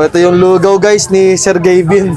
Ito yung lugaw guys ni Sir Gavin.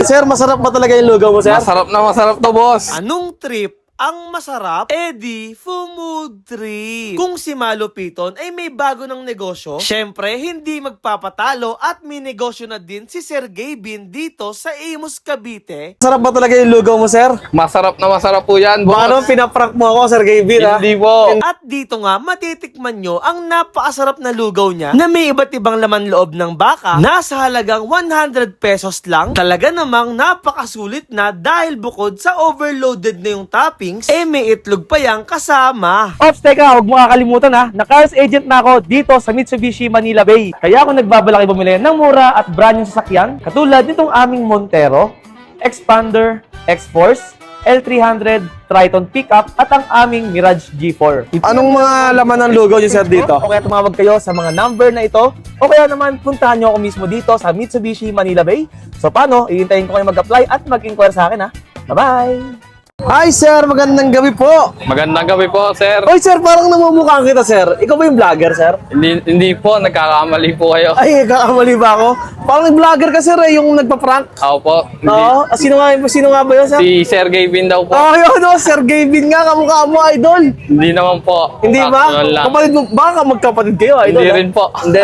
Sir, masarap ba talaga yung lugaw mo, sir? Masarap na masarap to, boss. Anong trip ang masarap? Eddie Food Trip. Kung si Malupiton ay may bago ng negosyo, syempre hindi magpapatalo at may negosyo na din si Sir Gavin dito sa Imus, Cavite. Masarap ba talaga yung lugaw mo, sir? Masarap na masarap po yan, boss. Paano pinaprank mo ako, Sir Gavin, ha? Hindi po. At dito nga, matitikman nyo ang napakasarap na lugaw niya na may iba't ibang laman loob ng baka. Nasa halagang 100 pesos lang. Talaga namang napakasulit na dahil bukod sa overloaded na yung toppings, may itlog pa yang kasama. Ops, teka, huwag mo kakalimutan ha. Na-cars agent na ako dito sa Mitsubishi Manila Bay. Kaya ako nagbabalaki bumili ng mura at brand yung sasakyan. Katulad nitong aming Montero, Expander, X-Force, L300, Triton Pickup at ang aming Mirage G4. Anong mga laman ng lugaw niyo, sir, dito? O kaya tumawag kayo sa mga number na ito o kaya naman puntahan nyo ako mismo dito sa Mitsubishi Manila Bay. So paano, iintayin ko kayo mag-apply at mag-inquire sa akin ha. Bye-bye! Hi, sir! Magandang gabi po! Magandang gabi po, sir. Oy, sir, parang namumukhaan kita, sir. Ikaw ba yung vlogger, sir? Hindi po, nagkakamali po kayo. Ay, kakamali ba ako? Parang vlogger ka, sir, yung nagpa-prank. Ako po. Oo? Sino nga ba yun, sir? Si Sir Gavin daw po. Oh, yun, no? Sir Gavin nga, kamukha mo, idol. Hindi naman po. Hindi ba? Actual lang. Kapatid mo, baka magkapatid kayo, idol. Hindi ha? rin po. Hindi.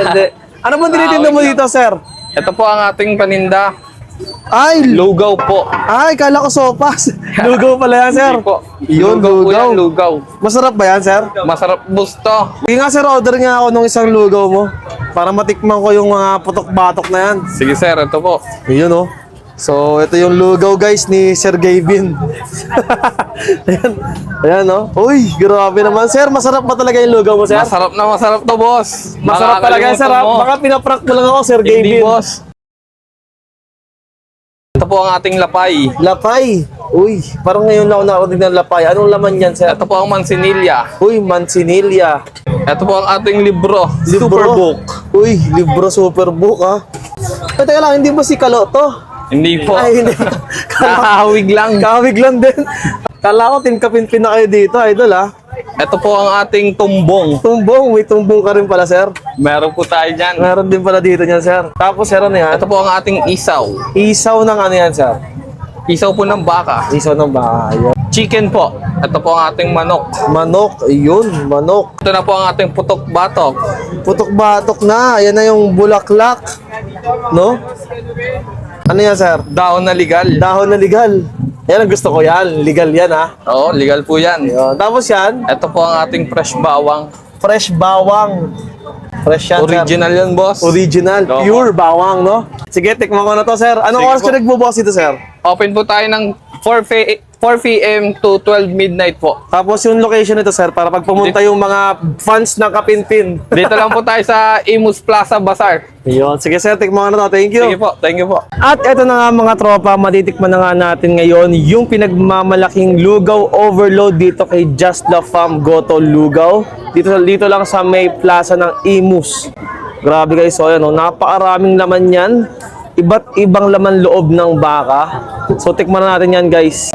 Ano bang tinitinda mo dito, sir? Ito po ang ating paninda. Ay, Lugaw po. kala ko sopas. Lugaw pala yan, sir. Hindi po. Yun, Lugaw po lugaw. yan, lugaw. Masarap ba yan, sir? Masarap gusto. Sige nga, sir, order nga ako ng isang lugaw mo. Para matikman ko yung mga putok-batok na yan. Sige, sir. Ito po. Yun, oh. So, ito yung lugaw, guys, ni Sir Gavin. Ayan, oh. Uy, grabe naman. Sir, masarap ba talaga yung lugaw mo, sir? Masarap na masarap to, boss. Masarap talaga, sir. Makakalimutan mo. Baka pinaprank mo lang ako, Sir Gavin. Hindi, boss. Ito po ang ating lapay. Lapay. Uy, parang ngayon lang ako nakarinig ng lapay. Anong laman yan, sir? Ito po ang mansinilya. Uy, mansinilya. Ito po ang ating libro. Libro. Superbook. Uy, libro Superbook, ha? Ay, teka lang, hindi ba si Kaloto? Hindi po. Ay, hindi. Nakahawig lang. Kawig lang din. Kala ko, tinkapin-pin na kayo dito, idol, ha? Ito po ang ating tumbong. Tumbong, may tumbong ka rin pala, sir. Meron po tayo dyan. Meron din pala dito niyan, sir. Tapos, sir, ano yan? Ito po ang ating isaw. Isaw ng ano yan, sir? Isaw po ng baka. Isaw ng bahay. Chicken po. Ito po ang ating manok. Manok, ayun, manok. Ito na po ang ating putok-batok. Putok-batok na, ayan na yung bulaklak. No? Ano yan, sir? Daon na legal. Dahon na legal. Yan ang gusto ko yan. Legal yan, ha? Oo, legal po yan. Yun. Tapos yan, Ito po ang ating fresh bawang. fresh bawang. Fresh yan, sir. Original yan, boss. Original. Oo. Pure bawang, no? Sige, tikman ko na to, sir. Anong Sige oras po. ka nagbubukas ito, sir? Open po tayo ng 4 p.m. to 12 midnight po. Tapos yung location nito, sir, para pag pumunta yung mga fans ng Kapinpin. Dito lang po tayo sa Imus Plaza Bazaar. Yun. Sige, sir, tikman ko na to. Thank you. Sige po, thank you po. At eto na nga mga tropa, matitikman na nga natin ngayon yung pinagmamalaking lugaw overload dito kay Just the Fam Goto Lugaw. Dito lang sa may plaza ng Imus. Grabe guys, so ayan, oh, napakaraming laman yan. Iba't ibang laman loob ng baka. So tikman na natin yan guys.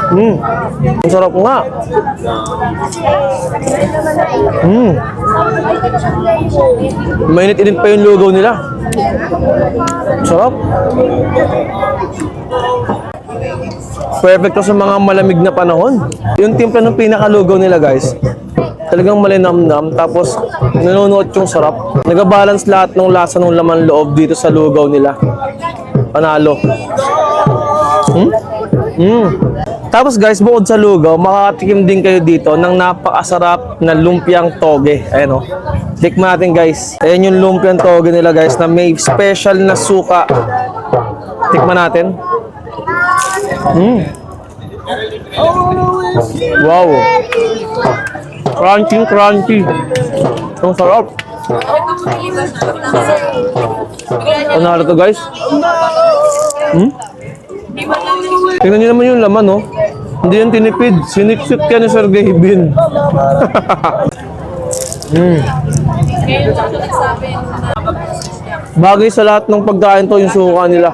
Ang sarap nga. Mainit-init pa yung lugaw nila. Sarap. Perfect to sa mga malamig na panahon. Yung timpla ng pinakalugaw nila guys, talagang malinamnam, tapos nanonood yung sarap. Nagabalance lahat ng lasa ng laman loob dito sa lugaw nila. Panalo. Tapos guys, bukod sa lugaw, makakatikim din kayo dito ng napakasarap na lumpiang toge. Ayan o. Tikman natin guys. Ayan yung lumpiang toge nila guys na may special na suka. Tikman natin. Wow. Crunchy, crunchy. Ang sarap. Panalo to guys. Tingnan niyo naman yung laman, oh. Hindi yan tinipid. Siniksik yan ni Sir Gavin. Bagay sa lahat ng pagkain to yung suka nila.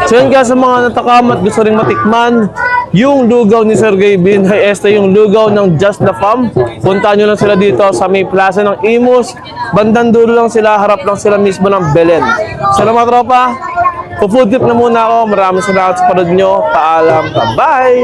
So yun guys, sa mga natakamat, gusto rin matikman yung lugaw ni Sergey Binhay. Este yung lugaw ng Just La Fam. Puntahan nyo lang sila dito sa may plaza ng Imus. Bandang dulo lang sila, harap lang sila mismo ng Belen. Salamat tropa. Food trip na muna ako. Maraming salamat sa panood nyo. Paalam. Bye!